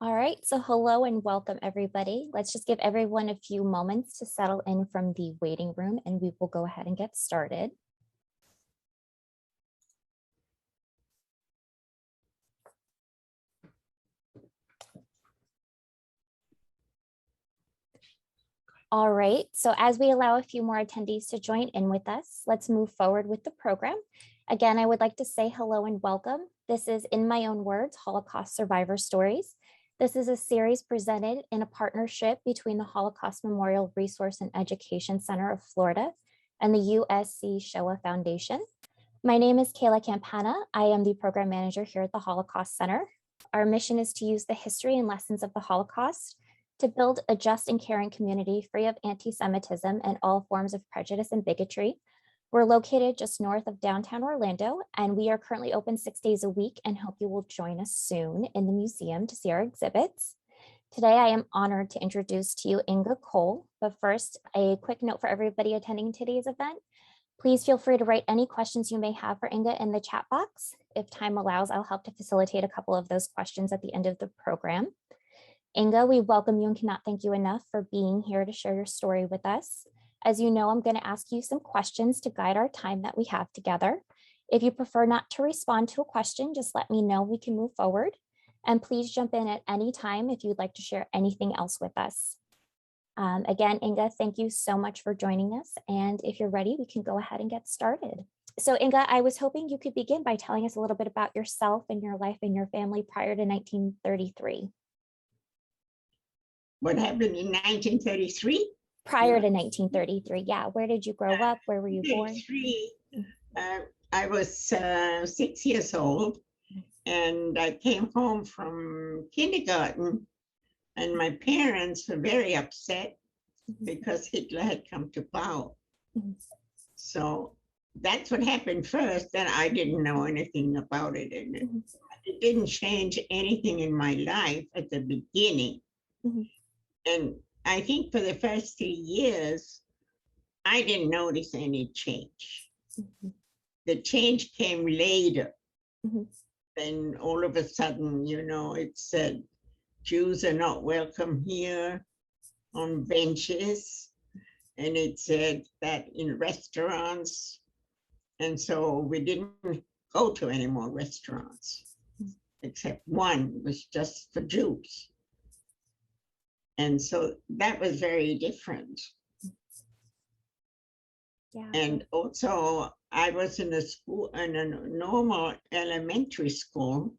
All right, so hello and welcome everybody. Let's just give everyone a few moments to settle in from the waiting room and we will go ahead and get started. All right, so as we allow a few more attendees to join in with us, let's move forward with the program. Again, I would like to say hello and welcome. This is In My Own Words, Holocaust Survivor Stories. This is a series presented in a partnership between the Holocaust Memorial Resource and Education Center of Florida and the USC Shoah Foundation. My name is Kayla Campana. I am the program manager here at the Holocaust Center. Our mission is to use the history and lessons of the Holocaust to build a just and caring community free of anti-Semitism and all forms of prejudice and bigotry. We're located just north of downtown Orlando, and we are currently open 6 days a week and hope you will join us soon in the museum to see our exhibits. Today, I am honored to introduce to you Inge Koele, but first, a quick note for everybody attending today's event. Please feel free to write any questions you may have for Inge in the chat box. If time allows, I'll help to facilitate a couple of those questions at the end of the program. Inge, we welcome you and cannot thank you enough for being here to share your story with us. As you know, I'm going to ask you some questions to guide our time that we have together. If you prefer not to respond to a question, just let me know, we can move forward. And please jump in at any time if you'd like to share anything else with us. Again, Inge, thank you so much for joining us. And if you're ready, we can go ahead and get started. So Inge, I was hoping you could begin by telling us a little bit about yourself and your life and your family prior to 1933. What happened in 1933? Prior to 1933, yeah. Where did you grow up? Where were you born? I was 6 years old, and I came home from kindergarten, and my parents were very upset because Hitler had come to power. So that's what happened first. Then I didn't know anything about it, and it didn't change anything in my life at the beginning. And I think for the first 3 years, I didn't notice any change. The change came later. Then all of a sudden, it said, Jews are not welcome here on benches. And it said that in restaurants. And so we didn't go to any more restaurants, except one was just for Jews. And so that was very different. Yeah. And also I was in a school, in a normal elementary school.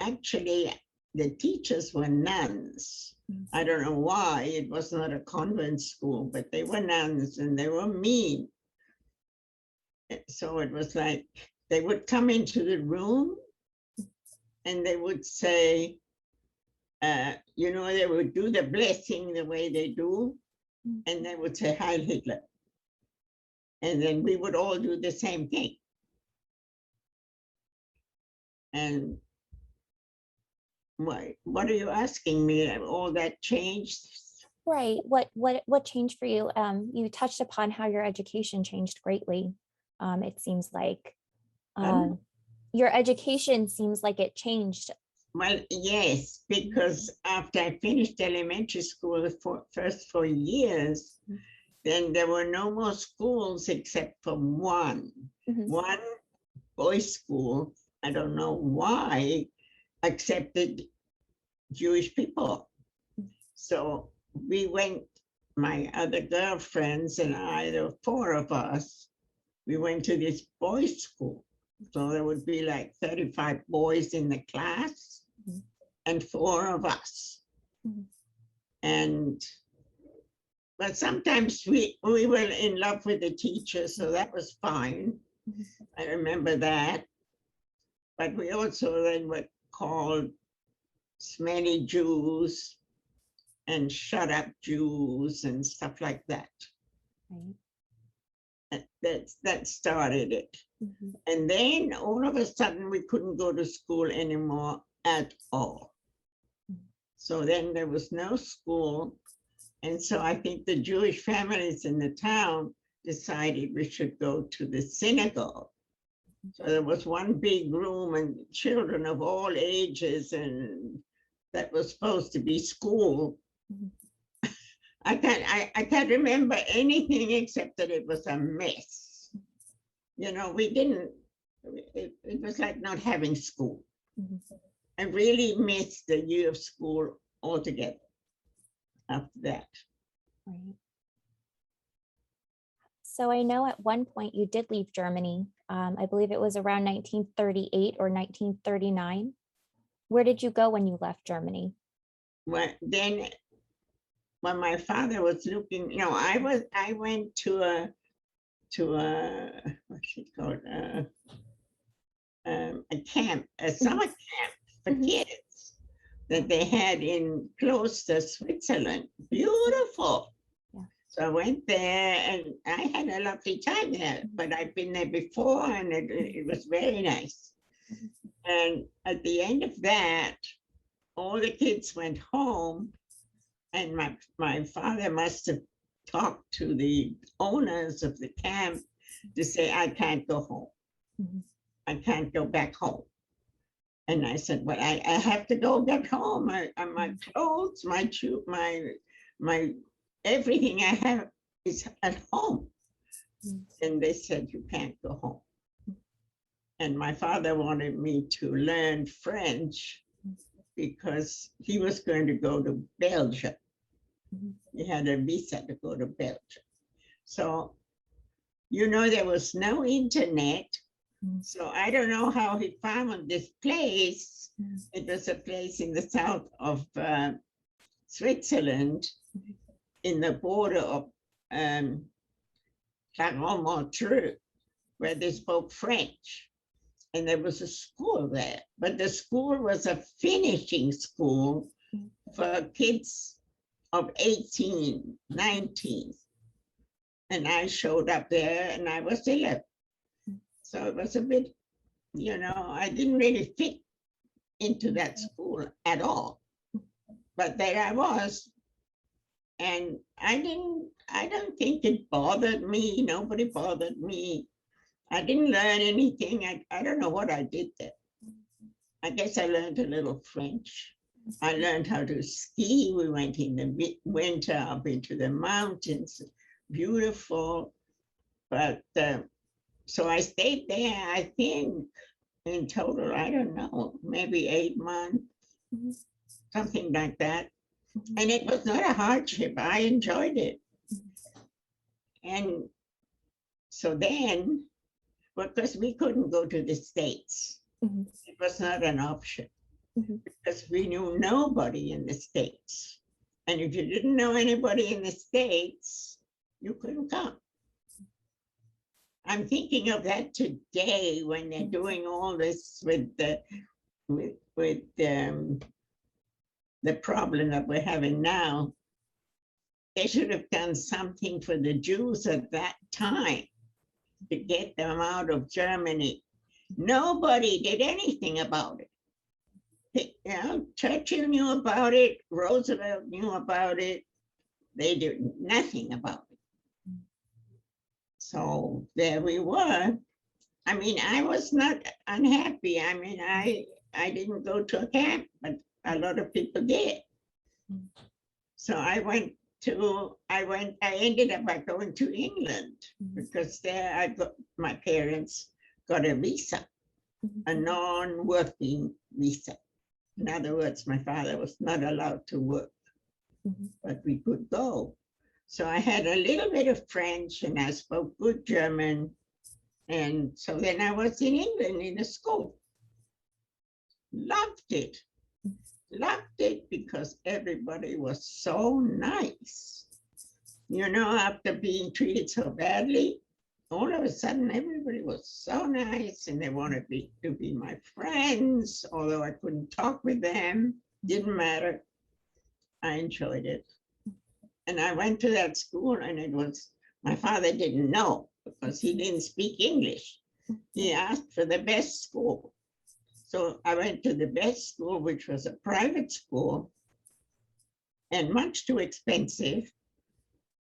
Actually, the teachers were nuns. I don't know why. It was not a convent school, but they were nuns and they were mean. So it was like they would come into the room and they would say, they would do the blessing the way they do, and they would say, Heil Hitler. And then we would all do the same thing. And what are you asking me? All that changed? Right. What changed for you? You touched upon how your education changed greatly. It seems like your education seems like it changed. Well, yes, because after I finished elementary school the first 4 years, then there were no more schools except for one boys' school. I don't know why, accepted Jewish people. So we went, my other girlfriends and I, there were 4 of us, we went to this boys' school. So there would be like 35 boys in the class and 4 of us. But sometimes we were in love with the teacher, so that was fine. I remember that. But we also then were called smelly Jews and shut up Jews and stuff like that. That started it. And then all of a sudden we couldn't go to school anymore at all. So then there was no school. And so I think the Jewish families in the town decided we should go to the synagogue. So there was one big room and children of all ages, and that was supposed to be school. Mhm. I can't remember anything except that it was a mess. You know, we didn't, it was like not having school. Mhm. I really missed the year of school altogether after that. Right. So I know at one point you did leave Germany. I believe it was around 1938 or 1939. Where did you go when you left Germany? Well, then when my father was looking, I went to a what's it called? A camp, a summer camp for Mhm. kids that they had in close to Switzerland. Beautiful. Yeah. So I went there and I had a lovely time there, but I've been there before and it was very nice. And at the end of that, all the kids went home, and my father must have talked to the owners of the camp to say, I can't go home. Mhm. I can't go back home. And I said, well, I have to go back home. My clothes, my shoe, my everything I have is at home. Mhm. And they said, you can't go home. And my father wanted me to learn French because he was going to go to Belgium. Mhm. He had a visa to go to Belgium. So, there was no internet. Mhm. So I don't know how he found this place. Mhm. It was a place in the south of Switzerland, in the border of um, Clermont-Montreux, where they spoke French. And there was a school there, but the school was a finishing school for kids of 18, 19. And I showed up there and I was 11. So it was a bit, I didn't really fit into that school at all. But there I was. And I don't think it bothered me. Nobody bothered me. I didn't learn anything. I don't know what I did there. I guess I learned a little French. I learned how to ski. We went in the winter up into the mountains. Beautiful. But so I stayed there, I think, in total, I don't know, maybe 8 months, Mhm. something like that. Mhm. And it was not a hardship. I enjoyed it. And so then, because we couldn't go to the States, Mhm. it was not an option Mhm. because we knew nobody in the States. And if you didn't know anybody in the States, you couldn't come. I'm thinking of that today when they're doing all this with the problem that we're having now. They should have done something for the Jews at that time to get them out of Germany. Nobody did anything about it. Churchill knew about it, Roosevelt knew about it. They did nothing about it. So there we were. I mean, I was not unhappy. I mean, I didn't go to a camp, but a lot of people did. So I ended up by going to England because there my parents got a visa, a non-working visa. In other words, my father was not allowed to work, but we could go. So I had a little bit of French and I spoke good German. And so then I was in England in a school. Loved it. Loved it because everybody was so nice. After being treated so badly, all of a sudden everybody was so nice and they wanted me to be my friends, although I couldn't talk with them. Didn't matter. I enjoyed it. And I went to that school and my father didn't know because he didn't speak English. He asked for the best school. So I went to the best school, which was a private school and much too expensive.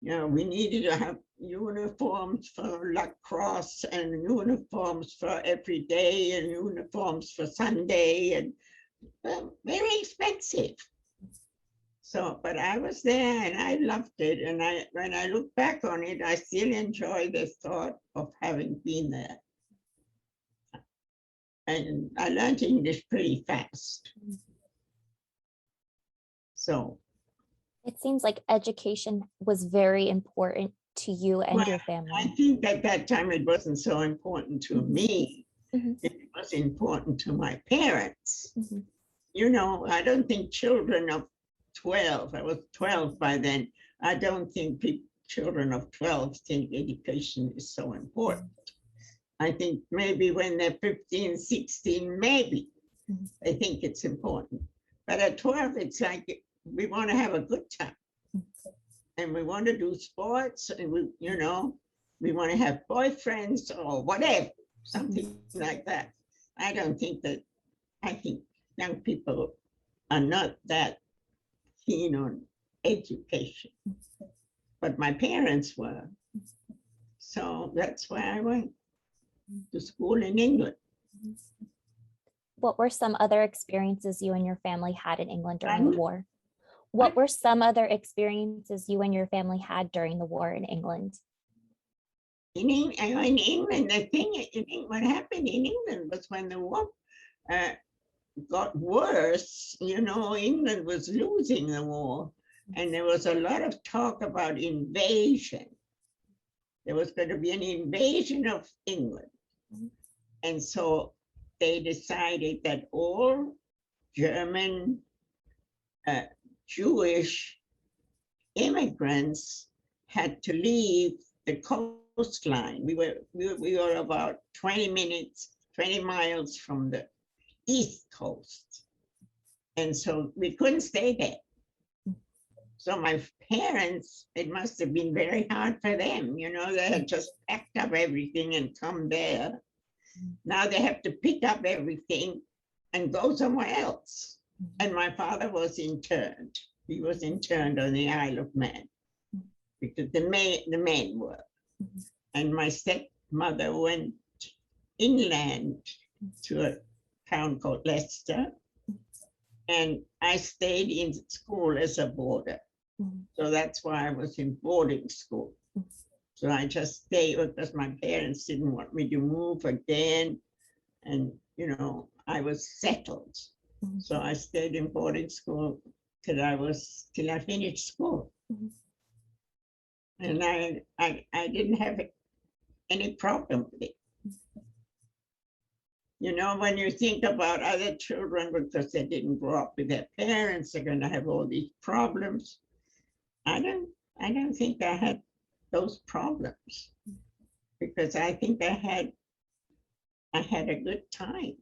We needed to have uniforms for lacrosse and uniforms for every day and uniforms for Sunday, and very expensive. So, but I was there and I loved it. And when I look back on it, I still enjoy the thought of having been there. And I learned English pretty fast. So It seems like education was very important to you and your I family. think at that time it wasn't so important to me. Mhm. It was important to my parents. Mhm. I don't think children of 12, I was 12 by then, I don't think children of 12 think education is so important. I think maybe when they're 15, 16, maybe they think it's important. But at 12, it's like we want to have a good time. And we want to do sports, and we want to have boyfriends or whatever, something like that. I think young people are not that keen on education, but my parents were. So that's why I went to school in England. What were some other experiences you and your family had in England during the Pardon? war? What were some other experiences you and your family had during the war in England? In England, what happened in England was when the war got worse, England was losing the war, and there was a lot of talk about invasion. There was going to be an invasion of England. And so they decided that all German Jewish immigrants had to leave the coastline. We were about 20 miles from the East Coast. And so we couldn't stay there. So my parents, it must have been very hard for them. They had just packed up everything and come there. Now they have to pick up everything and go somewhere else. And my father was interned. He was interned on the Isle of Man because the men were. And my stepmother went inland to a town called Leicester. And I stayed in school as a boarder. So that's why I was in boarding school. So I just stayed because my parents didn't want me to move again. And, I was settled. So I stayed in boarding school till I finished school. And I didn't have any problem with it. When you think about other children, because they didn't grow up with their parents, they're going to have all these problems. I don't think I had those problems, because I think I had a good time.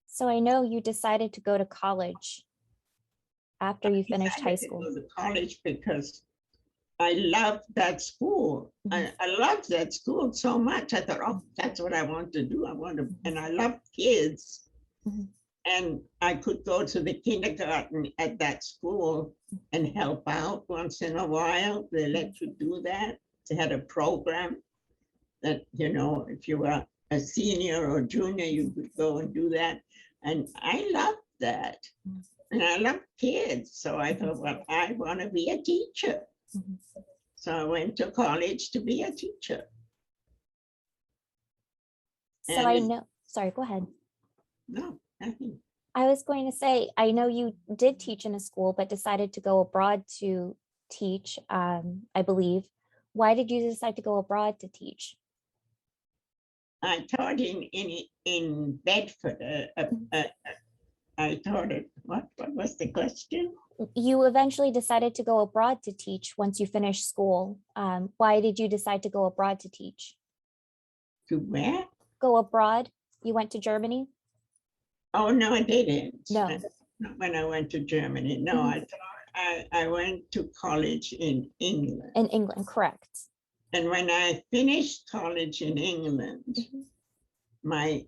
So I know you decided to go to college after you finished high school. I decided to go to college because I loved that school. I loved that school so much. I thought, oh, that's what I want to do. And I love kids. And I could go to the kindergarten at that school and help out once in a while. They let you do that. They had a program that, if you were a senior or junior, you could go and do that. And I loved that. And I love kids. So I thought, well, I want to be a teacher. So I went to college to be a teacher. So I know, sorry, go ahead. No, nothing. I was going to say, I know you did teach in a school, but decided to go abroad to teach, I believe. Why did you decide to go abroad to teach? I taught in Bedford. I taught it. What was the question? You eventually decided to go abroad to teach once you finished school. Why did you decide to go abroad to teach? To where? Go abroad. You went to Germany? Oh, no, I didn't. No. Not when I went to Germany. No, I went to college in England. In England, correct. And when I finished college in England, the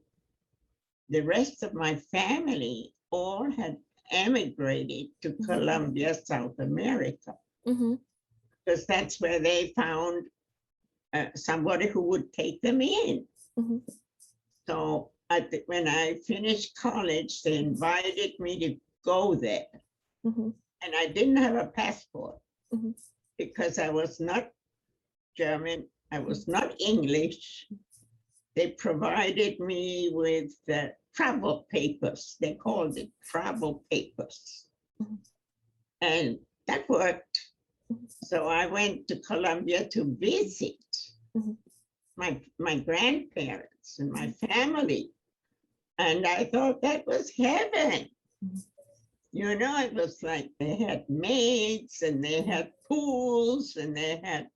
rest of my family all had emigrated to Colombia, South America, Mm-hmm. because that's where they found somebody who would take them in. Mm-hmm. So when I finished college, they invited me to go there. Mm-hmm. And I didn't have a passport Mhm. because I was not German, I was not English. They provided me with travel papers. They called it travel papers. Mhm. And that worked. Mhm. So I went to Colombia to visit Mhm. my grandparents and my family. And I thought that was heaven. Mhm. You know, it was like they had maids and they had pools and they had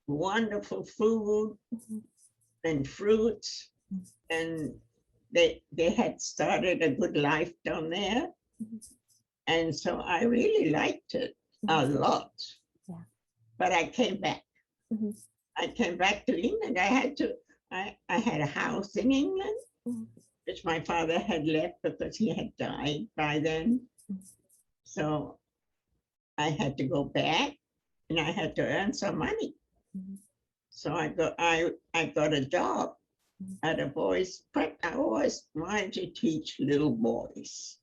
wonderful food Mhm. and fruits. And they had started a good life down there. Mhm. And so I really liked it a lot. Yeah. But I came back. Mhm. I came back to England. I had a house in England, Mhm. which my father had left because he had died by then. Mhm. So I had to go back and I had to earn some money. Mhm. So I got a job Mhm. at a boys' prep. I always wanted to teach little boys.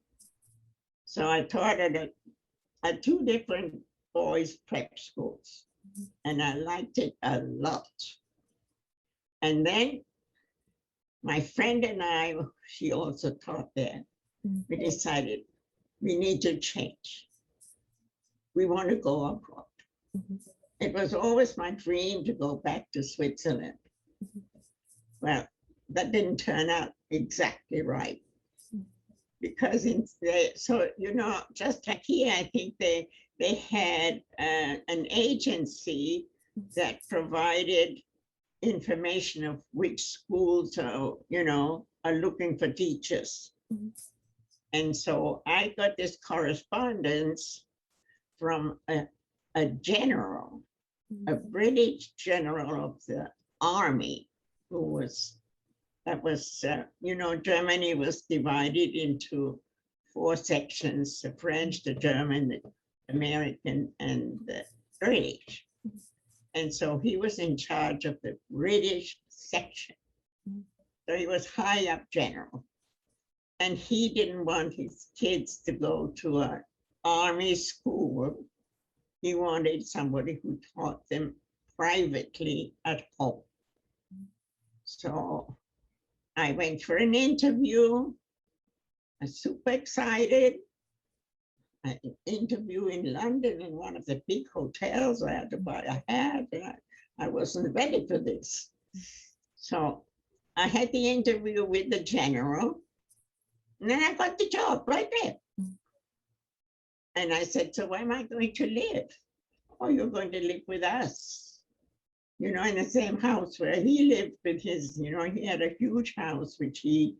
So I taught at two different boys' prep schools, Mhm. and I liked it a lot. And then my friend and I, she also taught there, Mhm. we decided we need to change. We want to go abroad. Mhm. It was always my dream to go back to Switzerland. Mhm. Well, that didn't turn out exactly right Mhm. because so you know, just like here, I think they had an agency that provided information of which schools are looking for teachers. Mhm. And so I got this correspondence from a general, a Mhm. British general of the army, Germany was divided into four sections: the French, the German, the American, and the British. And so he was in charge of the British section. Mhm. So he was high up general. And he didn't want his kids to go to an army school. He wanted somebody who taught them privately at home. So I went for an interview. I was super excited. An interview in London in one of the big hotels. I had to buy a hat, and I wasn't ready for this. So I had the interview with the general, and then I got the job right there. And I said, so where am I going to live? Oh, you're going to live with us. In the same house where he lived with his, he had a huge house which he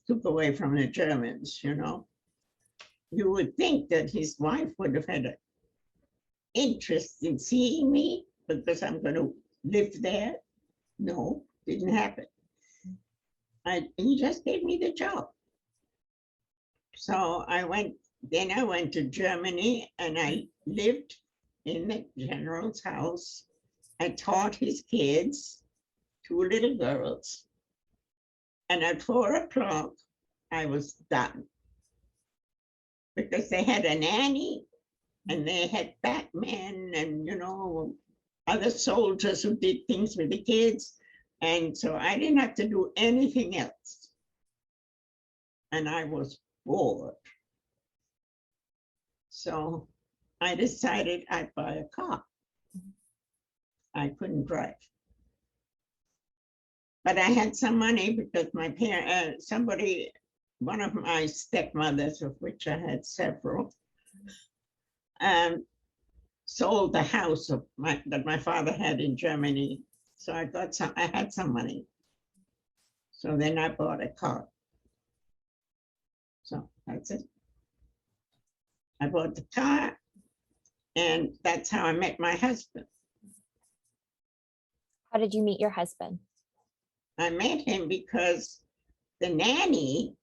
took away from the Germans. You would think that his wife would have had an interest in seeing me because I'm going to live there. No, didn't happen. He just gave me the job. So I went to Germany and I lived in the general's house. I taught his kids, two little girls. And at 4 o'clock, I was done because they had a nanny and they had Batman and, other soldiers who did things with the kids. And so I didn't have to do anything else. And I was bored. So I decided I'd buy a car. I couldn't drive. But I had some money because my parents, one of my stepmothers, of which I had several, sold the house that my father had in Germany. So I had some money. So then I bought a car. So that's it. I bought the car, and that's how I met my husband. How did you meet your husband? I met him because the nanny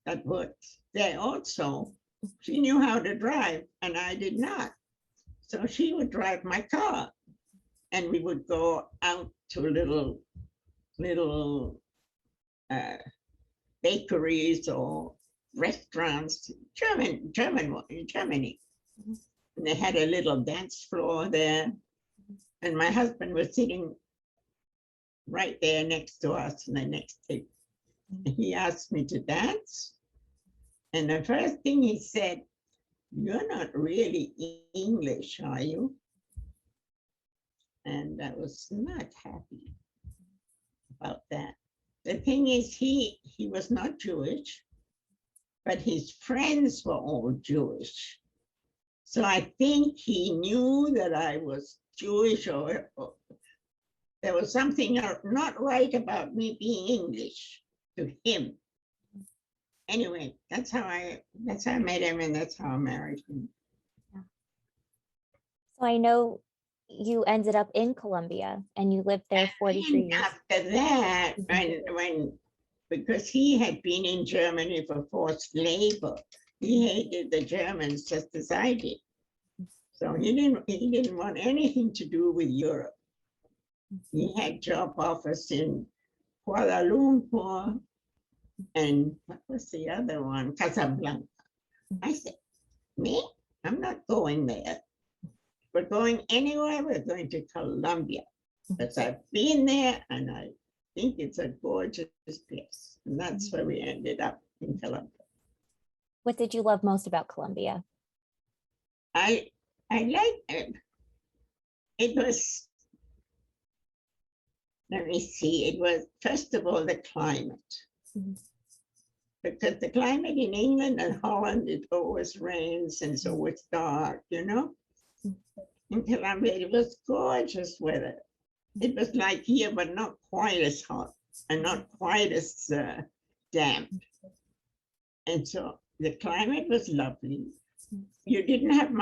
that worked there also. She knew how to drive, and I did not. So she would drive my car, and we would go out to little bakeries or restaurants, in Germany. And they had a little dance floor there, and my husband was sitting right there next to us in the next table. He asked me to dance, and the first thing he said, "You're not really English, are you?" And I was not happy about that. The thing is, he was not Jewish, but his friends were all Jewish. So I think he knew that I was Jewish, or there was something not right about me being English to him. Anyway, that's how I met him, and that's how I married him. So I know you ended up in Colombia and you lived there 43 years. After that, when because he had been in Germany for forced labor, he hated the Germans just as I did. So he didn't want anything to do with Europe. He had job offers in Kuala Lumpur and what was the other one? Casablanca. I said, me? I'm not going there. We're going anywhere, we're going to Colombia. Because I've been there and I think it's a gorgeous place. And that's where we ended up, in Colombia. What did you love most about Colombia? I liked it. It was, let me see, it was first of all the climate. Because the climate in England and Holland, it always rains and it's always dark, you know? In Colombia, it was gorgeous weather. It was like here, but not quite as hot and not quite as damp. And so the climate was lovely. You didn't have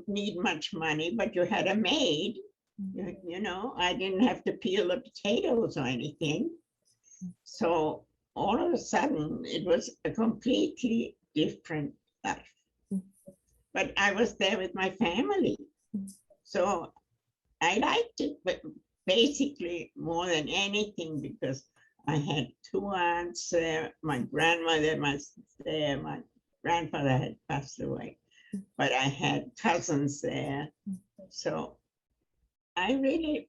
need much money, but you had a maid. You know, I didn't have to peel the potatoes or anything. So all of a sudden, it was a completely different life. But I was there with my family. So I liked it, but basically more than anything because I had two aunts there, my grandmother was there, my grandfather had passed away, but I had cousins there. So it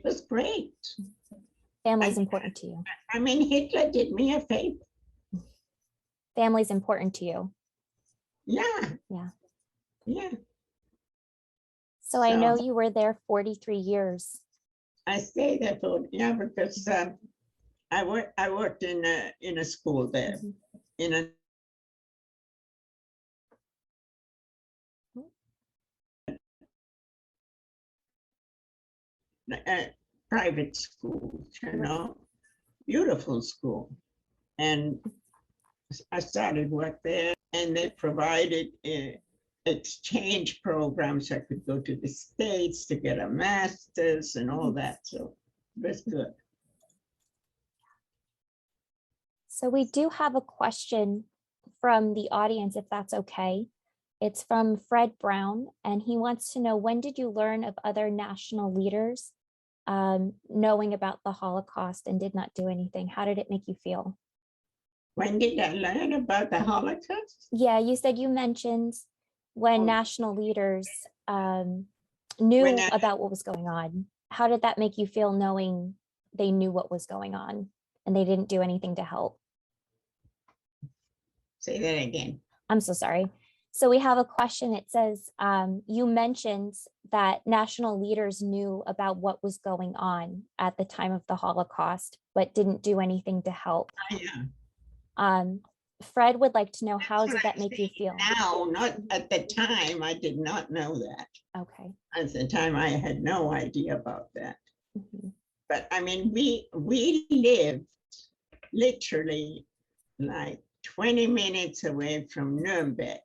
was great. Family's important to you. I mean, Hitler did me a favor. Family's important to you. Yeah. Yeah. Yeah. So I know you were there 43 years. I stayed there because I worked in a school there, in a private school, you know, beautiful school. And I started work there, and they provided exchange programs. I could go to the States to get a master's and all that. So it was good. So we do have a question from the audience, if that's okay. It's from Fred Brown, and he wants to know, when did you learn of other national leaders knowing about the Holocaust and did not do anything? How did it make you feel? When did I learn about the Holocaust? Yeah, you said you mentioned when national leaders knew about what was going on. How did that make you feel knowing they knew what was going on and they didn't do anything to help? Say that again. I'm so sorry. So we have a question. It says, you mentioned that national leaders knew about what was going on at the time of the Holocaust, but didn't do anything to help. Yeah. Fred would like to know, how did that make you feel? Now, not at the time, I did not know that. Okay. At the time, I had no idea about that. But I mean, we lived literally like 20 minutes away from Nuremberg.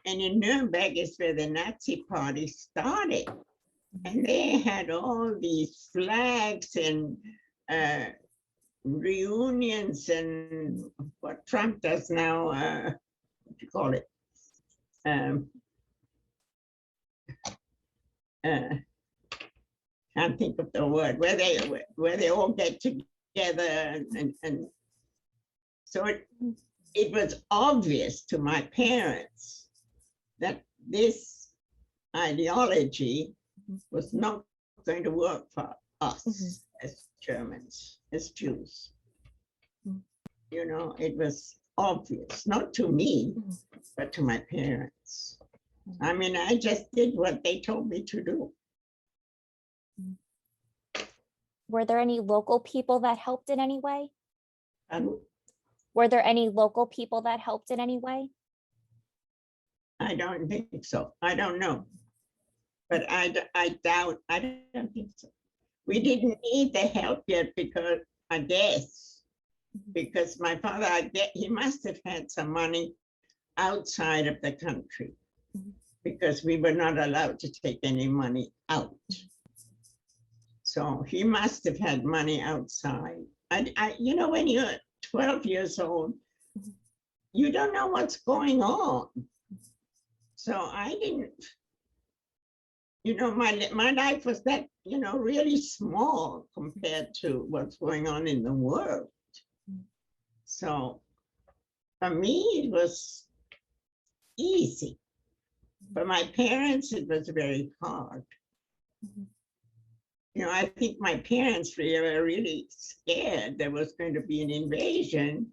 And in Nuremberg is where the Nazi party started. And they had all these flags and reunions and what Trump does now, what do you call it? Can't think of the word, where they all get together, and so it was obvious to my parents that this ideology was not going to work for us as Germans, as Jews. You know, it was obvious, not to me, but to my parents. I mean, I just did what they told me to do. Were there any local people that helped in any way? And Were there any local people that helped in any way? I don't think so. I don't know. But I doubt, I don't think so. We didn't need the help yet because, I guess, because my father, he must have had some money outside of the country because we were not allowed to take any money out. So he must have had money outside. You know, when you're 12 years old, you don't know what's going on. So I didn't, you know, my life was that, you know, really small compared to what's going on in the world. So for me, it was easy. For my parents, it was very hard. You know, I think my parents were really scared there was going to be an invasion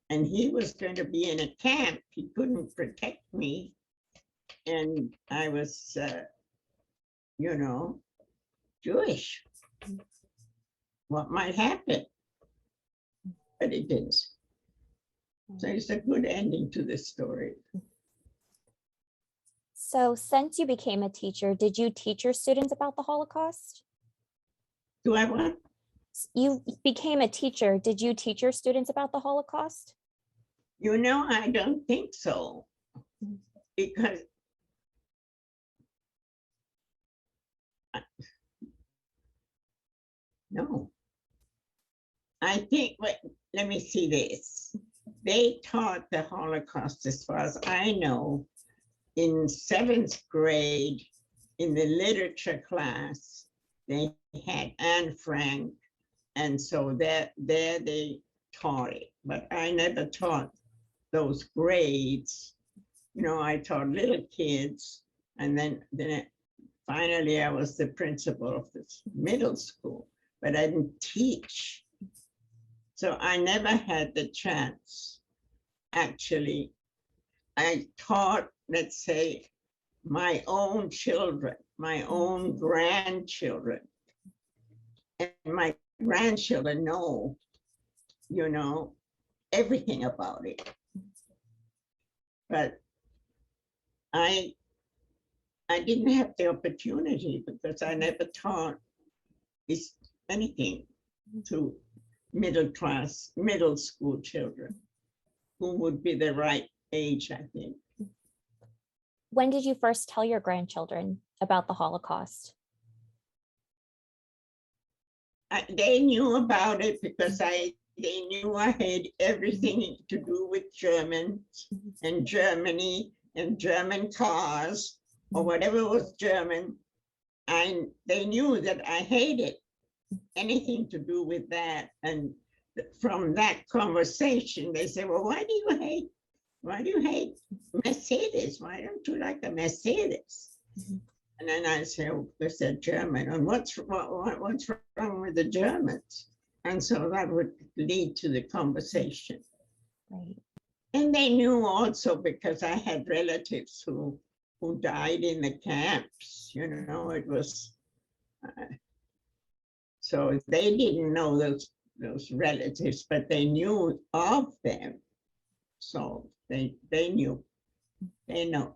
and he was going to be in a camp. He couldn't protect me. And I was, you know, Jewish. What might happen? But it didn't. So it's a good ending to this story. So since you became a teacher, did you teach your students about the Holocaust? Do I want? You became a teacher. Did you teach your students about the Holocaust? You know, I don't think so. Because no. I think, let me see this. They taught the Holocaust, as far as I know, in 7th grade in the literature class. They had Anne Frank, and so there they taught it. But I never taught those grades. You know, I taught little kids, and then finally I was the principal of this middle school, but I didn't teach. So I never had the chance. Actually, I taught, let's say, my own children, my own grandchildren. And my grandchildren know, you know, everything about it. But I didn't have the opportunity because I never taught anything to middle school children who would be the right age, I think. When did you first tell your grandchildren about the Holocaust? They knew about it because they knew I had everything to do with Germans and Germany and German cars or whatever was German. And they knew that I hated anything to do with that. And from that conversation, they said, well, why do you hate Mercedes? Why don't you like a Mercedes? And then I said, oh, they said German. And what's wrong with the Germans? And so that would lead to the conversation. Right. And they knew also because I had relatives who died in the camps. You know, it was, so they didn't know those relatives, but they knew of them. So they knew, they know.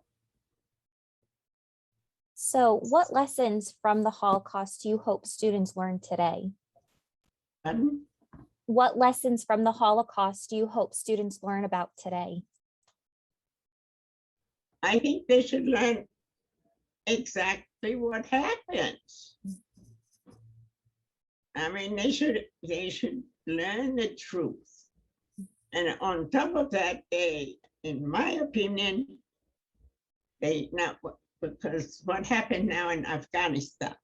So what lessons from the Holocaust do you hope students learn today? Pardon? What lessons from the Holocaust do you hope students learn about today? I think they should learn exactly what happens. I mean, they should learn the truth. And on top of that, they, in my opinion, they now, because what happened now in Afghanistan,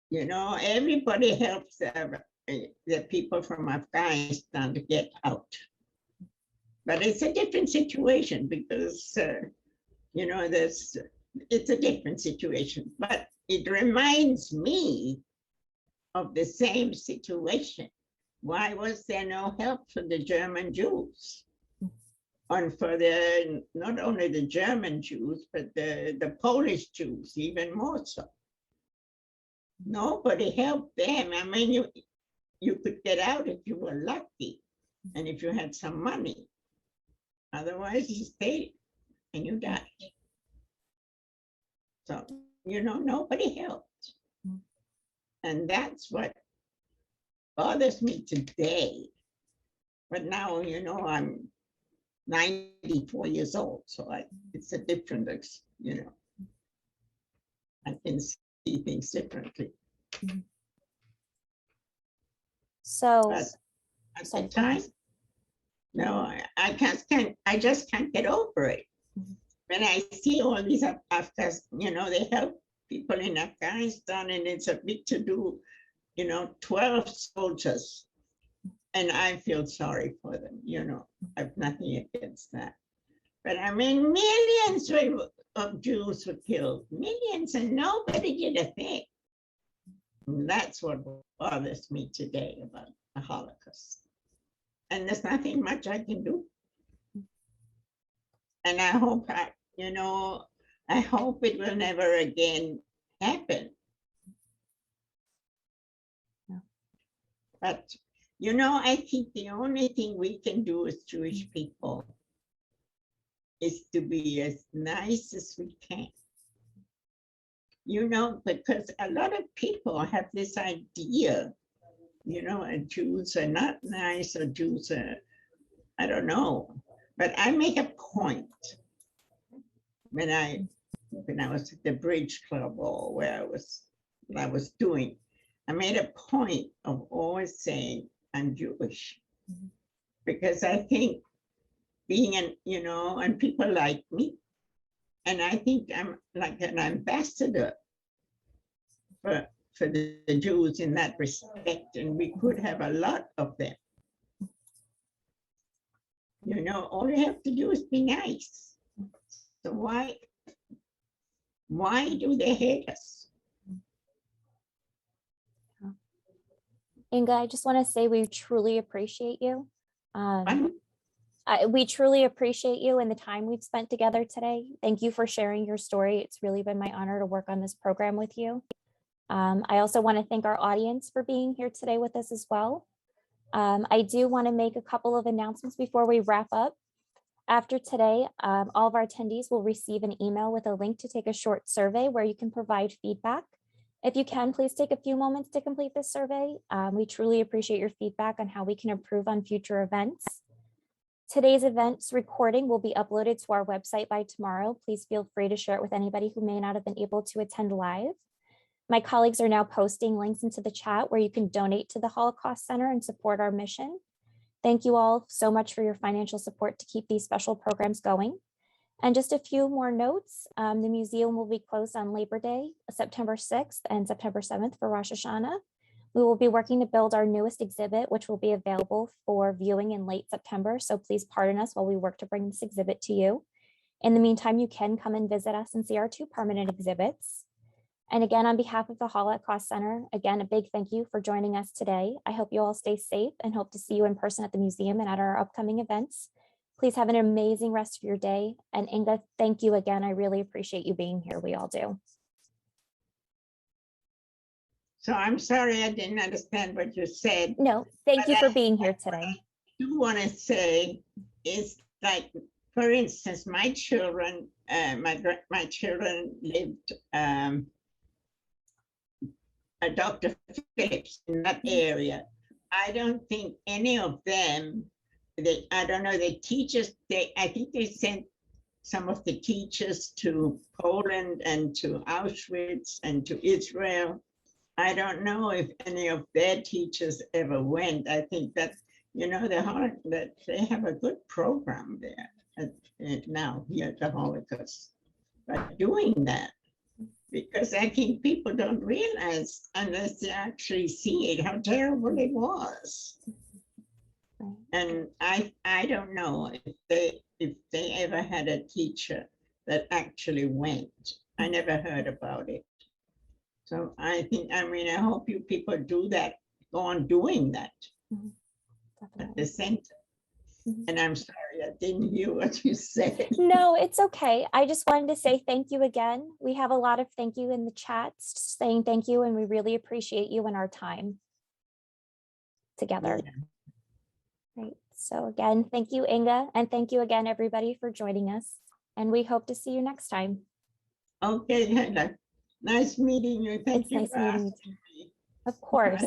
you know, everybody helps the people from Afghanistan to get out. But it's a different situation because, you know, it's a different situation. But it reminds me of the same situation. Why was there no help for the German Jews? And for the, not only the German Jews, but the Polish Jews, even more so. Nobody helped them. I mean, you could get out if you were lucky and if you had some money. Otherwise, you stayed and you died. So, you know, nobody helped. And that's what bothers me today. But now, you know, I'm 94 years old, so it's a different, you know, I can see things differently. So But at the time, no, I just can't get over it. When I see all these Afghans, you know, they help people in Afghanistan and it's a big to do, you know, 12 soldiers. And I feel sorry for them, you know, I have nothing against that. But I mean, millions of Jews were killed, millions, and nobody did a thing. And that's what bothers me today about the Holocaust. And there's nothing much I can do. And I hope, you know, I hope it will never again happen. Yeah. But, you know, I think the only thing we can do as Jewish people is to be as nice as we can. You know, because a lot of people have this idea, you know, Jews are not nice or Jews are, I don't know. But I make a point when I was at the Bridge Club or where what I was doing, I made a point of always saying I'm Jewish. Because I think being an, you know, and people like me, and I think I'm like an ambassador for the Jews in that respect, and we could have a lot of them. You know, all you have to do is be nice. So why do they hate us? Inge, I just want to say we truly appreciate you. We truly appreciate you and the time we've spent together today. Thank you for sharing your story. It's really been my honor to work on this program with you. I also want to thank our audience for being here today with us as well. I do want to make a couple of announcements before we wrap up. After today, all of our attendees will receive an email with a link to take a short survey where you can provide feedback. If you can, please take a few moments to complete this survey. We truly appreciate your feedback on how we can improve on future events. Today's event's recording will be uploaded to our website by tomorrow. Please feel free to share it with anybody who may not have been able to attend live. My colleagues are now posting links into the chat where you can donate to the Holocaust Center and support our mission. Thank you all so much for your financial support to keep these special programs going. And just a few more notes. The museum will be closed on Labor Day, September 6th and September 7th for Rosh Hashanah. We will be working to build our newest exhibit, which will be available for viewing in late September. So please pardon us while we work to bring this exhibit to you. In the meantime, you can come and visit us and see our 2 permanent exhibits. And again, on behalf of the Holocaust Center, again, a big thank you for joining us today. I hope you all stay safe and hope to see you in person at the museum and at our upcoming events. Please have an amazing rest of your day. And Inge, thank you again. I really appreciate you being here. We all do. So I'm sorry I didn't understand what you said. No, thank you for being here today. I do want to say is like, for instance, my children lived Dr. Phillips in that area. I don't think any of them, I don't know, the teachers, I think they sent some of the teachers to Poland and to Auschwitz and to Israel. I don't know if any of their teachers ever went. I think that, that they have a good program there now here at the Holocaust. But doing that, because I think people don't realize unless they actually see it, how terrible it was. And I don't know if they ever had a teacher that actually went. I never heard about it. So I hope you people do that, go on doing that at the center. And I'm sorry, I didn't hear what you said. No, it's okay. I just wanted to say thank you again. We have a lot of thank you in the chats saying thank you, and we really appreciate you and our time together. Yeah. Right. So again, thank you, Inge, and thank you again, everybody, for joining us. And we hope to see you next time. Okay, Hannah. Nice meeting you. Thank It's you. nice meeting you. Of course.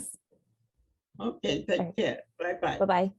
Okay, take care. Bye-bye. Bye-bye.